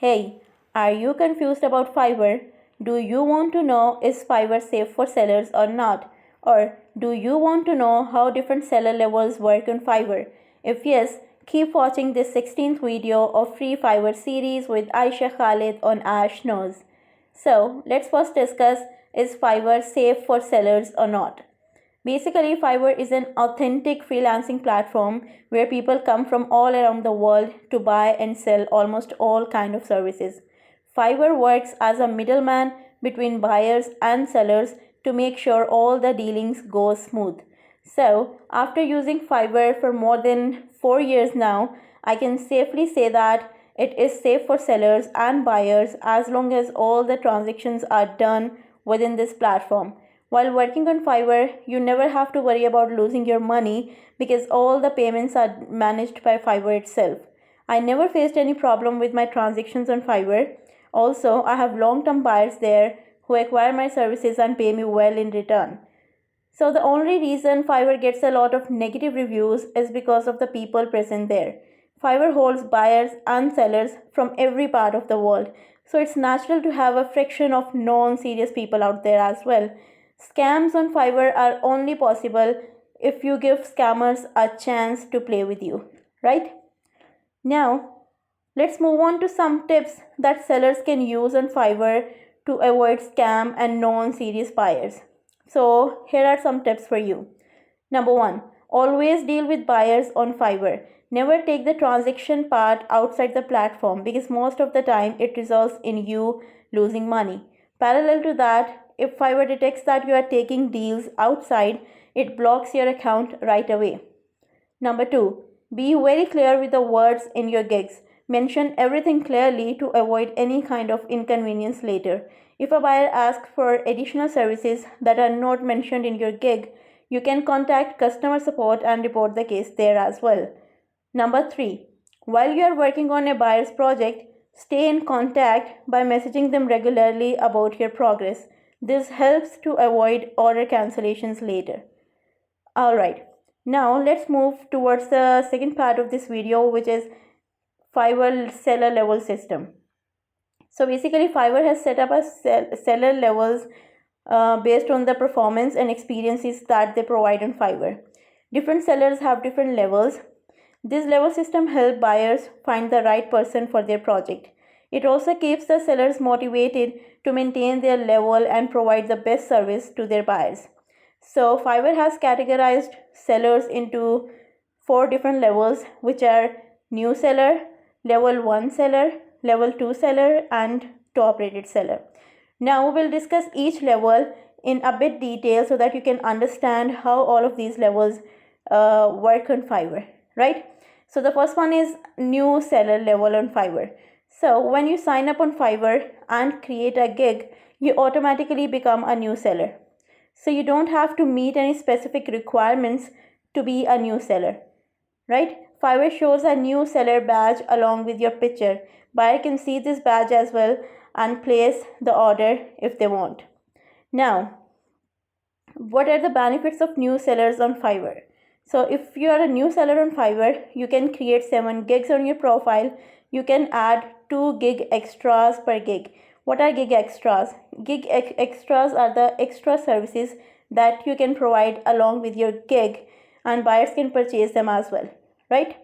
Hey, are you confused about Fiverr? Do you want to know is Fiverr safe for sellers or not? Or do you want to know how different seller levels work on Fiverr? If yes, keep watching this 16th video of free Fiverr series with Aisha Khalid on Ash Knows. So, let's first discuss is Fiverr safe for sellers or not? Basically, Fiverr is an authentic freelancing platform where people come from all around the world to buy and sell almost all kind of services. Fiverr works as a middleman between buyers and sellers to make sure all the dealings go smooth. So, after using Fiverr for more than 4 years now, I can safely say that it is safe for sellers and buyers as long as all the transactions are done within this platform. While working on Fiverr, you never have to worry about losing your money because all the payments are managed by Fiverr itself. I never faced any problem with my transactions on Fiverr. Also, I have long-term buyers there who acquire my services and pay me well in return. So the only reason Fiverr gets a lot of negative reviews is because of the people present there. Fiverr holds buyers and sellers from every part of the world. So it's natural to have a friction of non-serious people out there as well. Scams on Fiverr are only possible if you give scammers a chance to play with you, right? Now, let's move on to some tips that sellers can use on Fiverr to avoid scam and non-serious buyers. So, here are some tips for you. Number 1, always deal with buyers on Fiverr. Never take the transaction part outside the platform because most of the time it results in you losing money. Parallel to that, if Fiverr detects that you are taking deals outside, it blocks your account right away. Number 2, be very clear with the words in your gigs. Mention everything clearly to avoid any kind of inconvenience later. If a buyer asks for additional services that are not mentioned in your gig, you can contact customer support and report the case there as well. Number 3, while you are working on a buyer's project, stay in contact by messaging them regularly about your progress. This helps to avoid order cancellations later. Alright, now let's move towards the second part of this video, which is Fiverr seller level system. So basically, Fiverr has set up a seller levels based on the performance and experiences that they provide on Fiverr. Different sellers have different levels. This level system helps buyers find the right person for their project. It also keeps the sellers motivated to maintain their level and provide the best service to their buyers. So Fiverr has categorized sellers into 4 different levels, which are new seller, level 1 seller, level 2 seller, and top rated seller. Now we'll discuss each level in a bit detail so that you can understand how all of these levels work on Fiverr, right? So the first one is new seller level on Fiverr. So when you sign up on Fiverr and create a gig, you automatically become a new seller. So you don't have to meet any specific requirements to be a new seller, right? Fiverr shows a new seller badge along with your picture. Buyer can see this badge as well and place the order if they want. Now, what are the benefits of new sellers on Fiverr? So if you are a new seller on Fiverr, you can create 7 gigs on your profile. You can add 2 gig extras per gig. What are gig extras? Gig extras are the extra services that you can provide along with your gig and buyers can purchase them as well, right?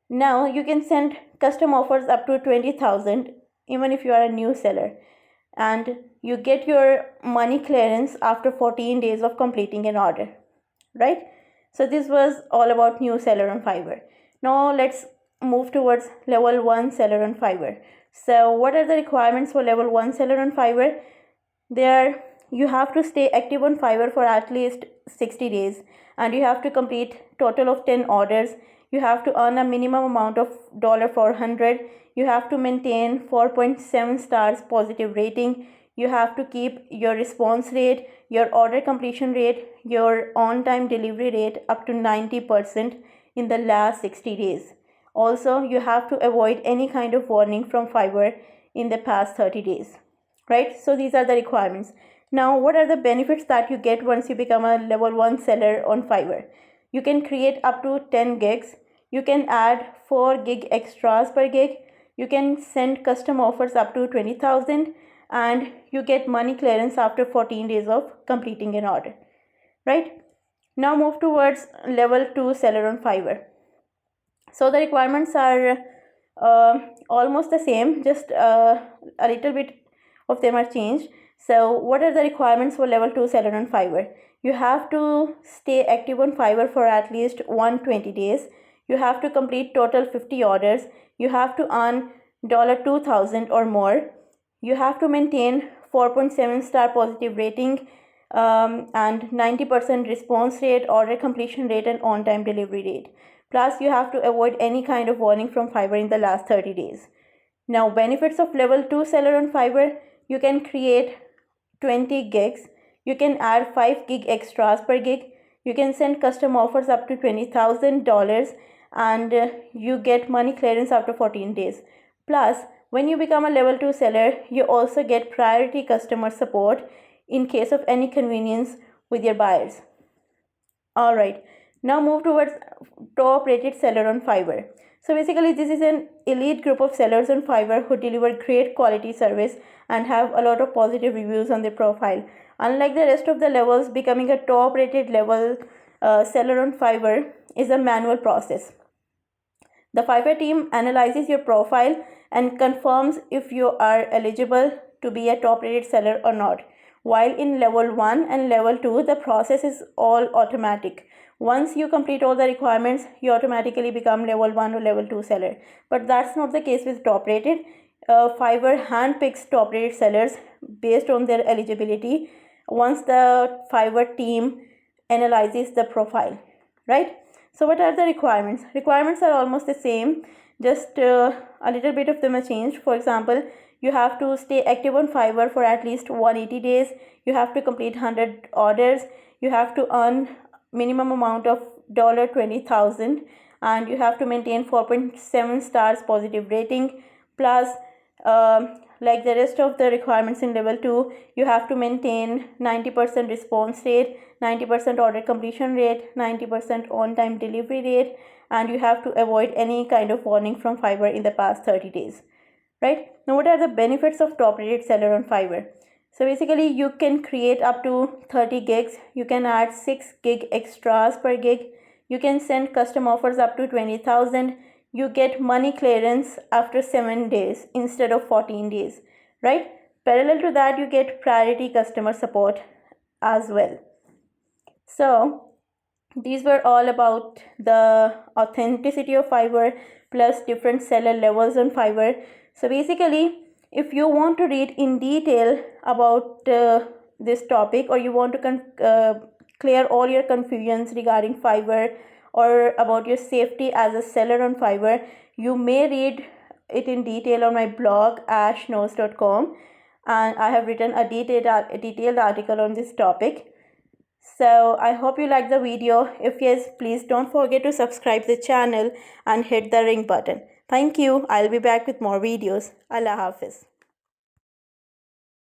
Now you can send custom offers up to 20,000 even if you are a new seller, and you get your money clearance after 14 days of completing an order, right? So this was all about new seller on Fiverr. Now let's move towards level 1 seller on Fiverr. So what are the requirements for level 1 seller on Fiverr? There you have to stay active on Fiverr for at least 60 days and you have to complete total of 10 orders. You have to earn a minimum amount of $400. You have to maintain 4.7 stars positive rating. You have to keep your response rate, your order completion rate, your on-time delivery rate up to 90% in the last 60 days. Also, you have to avoid any kind of warning from Fiverr in the past 30 days, right? So these are the requirements. Now, what are the benefits that you get once you become a level 1 seller on Fiverr? You can create up to 10 gigs. You can add 4 gig extras per gig. You can send custom offers up to 20,000 and you get money clearance after 14 days of completing an order, right? Now move towards level 2 seller on Fiverr. So the requirements are almost the same, just a little bit of them are changed. So what are the requirements for level 2 seller on Fiverr? You have to stay active on Fiverr for at least 120 days. You have to complete total 50 orders. You have to earn $2,000 or more. You have to maintain 4.7 star positive rating and 90% response rate, order completion rate, and on-time delivery rate. Plus, you have to avoid any kind of warning from Fiverr in the last 30 days. Now, benefits of level 2 seller on Fiverr: you can create 20 gigs. You can add 5 gig extras per gig. You can send custom offers up to $20,000 and you get money clearance after 14 days. Plus, when you become a level 2 seller, you also get priority customer support in case of any inconvenience with your buyers. Alright, now move towards top rated seller on Fiverr. So basically, this is an elite group of sellers on Fiverr who deliver great quality service and have a lot of positive reviews on their profile. Unlike the rest of the levels, becoming a top rated level seller on Fiverr is a manual process. The Fiverr team analyzes your profile and confirms if you are eligible to be a top rated seller or not. While in level 1 and level 2, the process is all automatic. Once you complete all the requirements, you automatically become level 1 or level 2 seller. But that's not the case with top rated. Fiverr handpicks top rated sellers based on their eligibility once the Fiverr team analyzes the profile, right? So what are the requirements? Requirements are almost the same, just a little bit of them are changed. For example, you have to stay active on Fiverr for at least 180 days. You have to complete 100 orders. You have to earn minimum amount of $20,000 and you have to maintain 4.7 stars positive rating. Plus, like the rest of the requirements in level 2, you have to maintain 90% response rate, 90% order completion rate, 90% on-time delivery rate, and you have to avoid any kind of warning from Fiverr in the past 30 days. Right? Now, what are the benefits of top rated seller on Fiverr? So basically, you can create up to 30 gigs. You can add 6 gig extras per gig. You can send custom offers up to 20,000. You get money clearance after 7 days instead of 14 days, right? Parallel to that, you get priority customer support as well. So these were all about the authenticity of Fiverr plus different seller levels on Fiverr. So basically, if you want to read in detail about this topic, or you want to clear all your confusions regarding Fiverr or about your safety as a seller on Fiverr, you may read it in detail on my blog ashknows.com, and I have written a detailed article on this topic. So I hope you liked the video. If yes, please don't forget to subscribe the channel and hit the ring button. Thank you. I'll be back with more videos. Allah Hafiz.